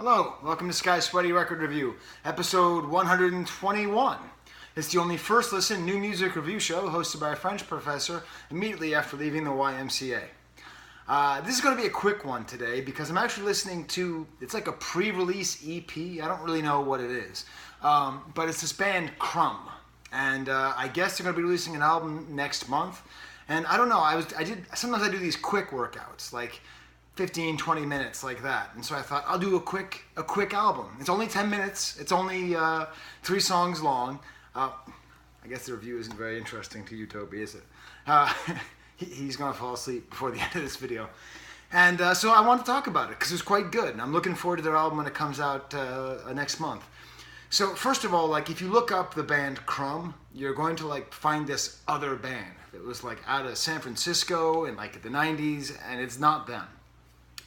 Hello, welcome to Sky Sweaty Record Review, episode 121. It's the only first listen new music review show hosted by a French professor immediately after leaving the YMCA. This is going to be a quick one today because I'm actually listening to, it's like a pre-release EP. I don't really know what it is, but it's this band Crumb, and I guess they're going to be releasing an album next month. And I don't know, sometimes I do these quick workouts, like 15, 20 minutes like that. And so I thought, I'll do a quick album. It's only 10 minutes. It's only 3 songs long. I guess the review isn't very interesting to you, Toby, is it? He's going to fall asleep before the end of this video. And so I want to talk about it because it's quite good. And I'm looking forward to their album when it comes out next month. So first of all, like if you look up the band Crumb, you're going to like find this other band. It was like out of San Francisco in like the 90s, and it's not them.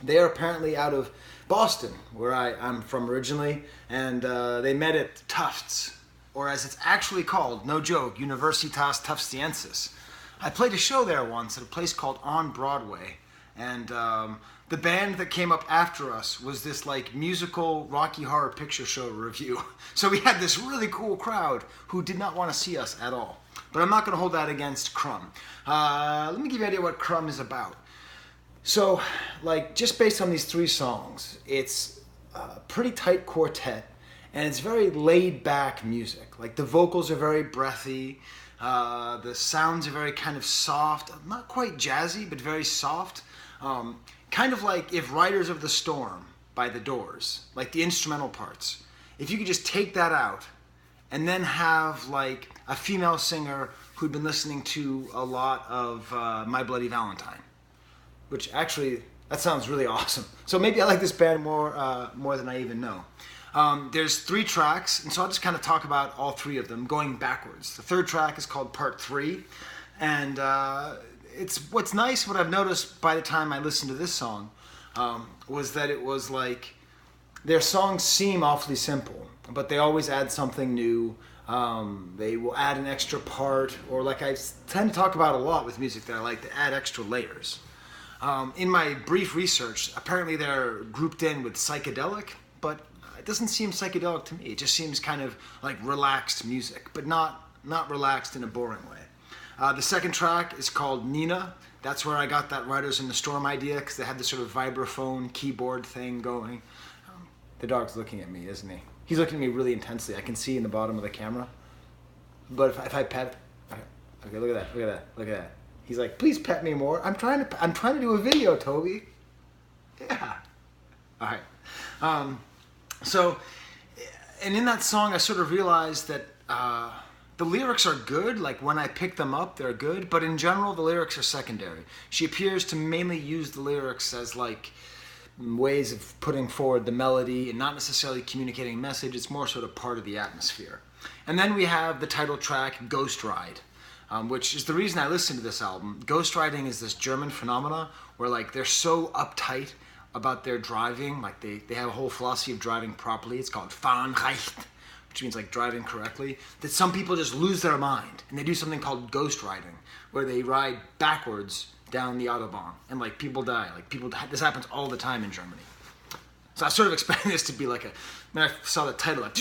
They are apparently out of Boston, where I'm from originally, and they met at Tufts, or as it's actually called, no joke, Universitas Tuftsiensis. I played a show there once at a place called On Broadway, and the band that came up after us was this like musical Rocky Horror Picture Show review. So we had this really cool crowd who did not want to see us at all. But I'm not going to hold that against Crumb. Let me give you an idea what Crumb is about. So, like, just based on these 3 songs, it's a pretty tight quartet, and it's very laid-back music. Like, the vocals are very breathy, the sounds are very kind of soft, not quite jazzy, but very soft. Kind of like if Riders of the Storm by The Doors, like the instrumental parts, if you could just take that out and then have, like, a female singer who'd been listening to a lot of My Bloody Valentine. Which actually, that sounds really awesome. So maybe I like this band more than I even know. There's 3 tracks, and so I'll just kind of talk about all 3 of them, going backwards. The 3rd track is called Part 3, and it's what's nice, what I've noticed by the time I listened to this song, was that it was like, their songs seem awfully simple, but they always add something new. They will add an extra part, or like I tend to talk about a lot with music that I like to add extra layers. In my brief research, apparently they're grouped in with psychedelic, but it doesn't seem psychedelic to me. It just seems kind of like relaxed music, but not relaxed in a boring way. The 2nd track is called Nina. That's where I got that Riders in the Storm idea, because they had this sort of vibraphone keyboard thing going. The dog's looking at me, isn't he? He's looking at me really intensely. I can see in the bottom of the camera. But if I pet... Okay, look at that. He's like, please pet me more. I'm trying to do a video, Toby. Yeah. All right. So, and in that song, I sort of realized that the lyrics are good. Like when I pick them up, they're good. But in general, the lyrics are secondary. She appears to mainly use the lyrics as like ways of putting forward the melody and not necessarily communicating a message. It's more sort of part of the atmosphere. And then we have the title track, Ghostride. Which is the reason I listened to this album. Ghostwriting is this German phenomena where like they're so uptight about their driving, like they have a whole philosophy of driving properly. It's called Fahren recht, which means like driving correctly, that some people just lose their mind and they do something called ghostwriting, where they ride backwards down the Autobahn and like people die. This happens all the time in Germany. So I sort of expected this to be like when I saw the title, like,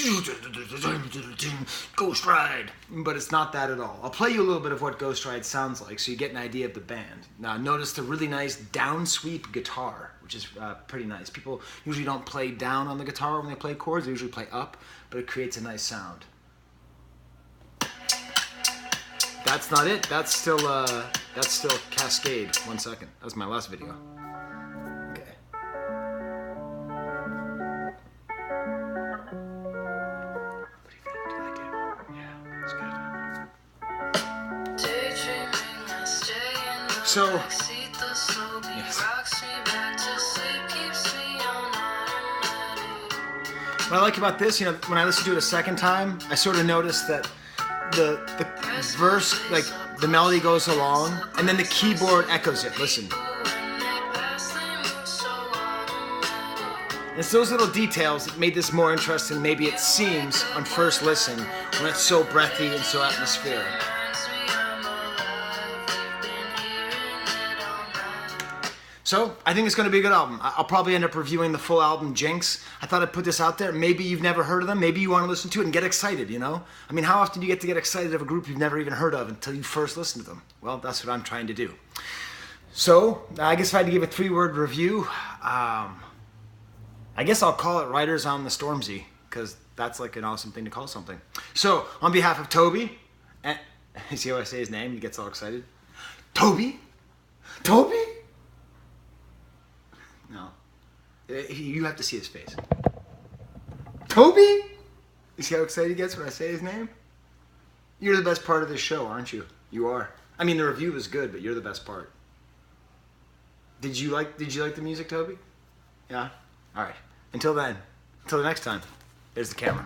Ghostride, but it's not that at all. I'll play you a little bit of what Ghostride sounds like so you get an idea of the band. Now notice the really nice down sweep guitar, which is pretty nice. People usually don't play down on the guitar when they play chords, they usually play up, but it creates a nice sound. That's not it, that's still Cascade. 1 second, that was my last video. So, yes. What I like about this, when I listen to it a 2nd time, I sort of notice that the verse, like the melody goes along, and then the keyboard echoes it. Listen. It's those little details that made this more interesting than maybe it seems on first listen when it's so breathy and so atmospheric. So I think it's going to be a good album. I'll probably end up reviewing the full album, Jinx. I thought I'd put this out there. Maybe you've never heard of them. Maybe you want to listen to it and get excited, you know? I mean, how often do you get to get excited of a group you've never even heard of until you first listen to them? Well, that's what I'm trying to do. So I guess if I had to give a 3-word review, I guess I'll call it Riders on the Stormzy, because that's like an awesome thing to call something. So on behalf of Toby, and you see how I say his name? He gets all excited. Toby? Toby? No. You have to see his face. Toby? You see how excited he gets when I say his name? You're the best part of this show, aren't you? You are. I mean, the review was good, but you're the best part. Did you like the music, Toby? Yeah? All right. Until then, until the next time, there's the camera.